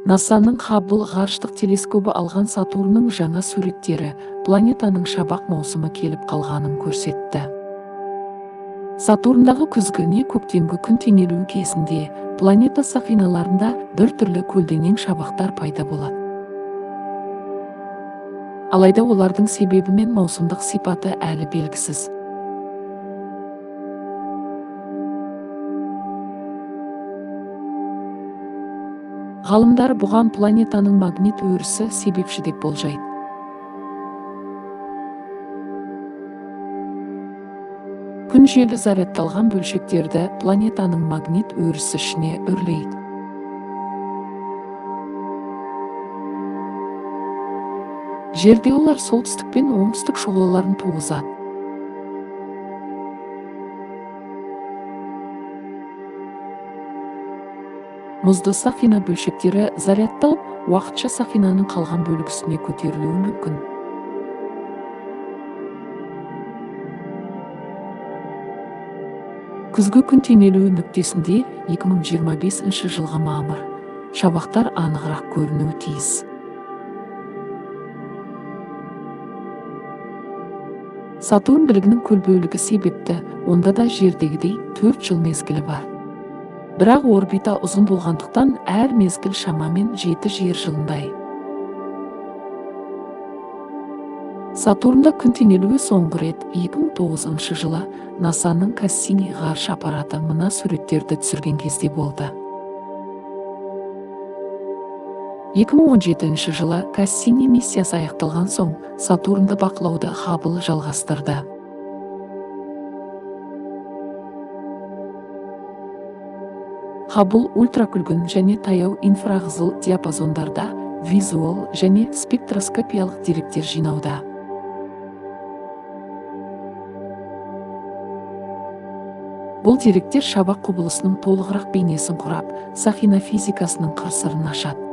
НАСАның Хаббл ғарыштық телескобы алған Сатурнның жаңа суреттері планетаның шабақ маусымы келіп қалғанын көрсетті. Сатурндағы күзгі не көктемгі күн теңелуі кезінде планета сақиналарында бір түрлі көлденең шабақтар пайда болады. Алайда олардың себебі мен маусымдық сипаты әлі белгісіз. Ғалымдар бұған планетаның магнит өрісі себепші деп болжайды. Күн желі зарядталған бөлшектерді планетаның магнит өрісі ішіне үрлейді. Жерде олар солтүстік пен оңтүстік шұғылаларын туғызады. Мұзды сақина бөлшектері зарядталып, уақытша сақинаның қалған бөлігісіне көтерілуі мүмкін. Күзгі күн теңелуі нүктесінде 2025 жылғы мамыр шабақтар анығырақ көрінуі тиіс. Сатурн білігінің көл бөлігі себепті, онда да жердегідей 4 жыл мезгілі бар. Бірақ орбита ұзын болғандықтан әр мезгіл шамамен 7 жер жылындай. Сатурнда күн теңелуі соңғы рет 2009 жылы НАСАның Кассини ғарыш аппараты мына суреттерді түсірген кезде болды. 2017 жылы Кассини миссиясы аяқталған соң Сатурнды бақылауды Хаббл жалғастырды. Хаббл ультракүлгін және таяу инфрақызыл диапазондарда визуал және спектроскопиялық деректер жинауда. Бұл деректер шабақ құбылысының толығырақ бейнесін құрап, сақина физикасының қыр-сырын ашады.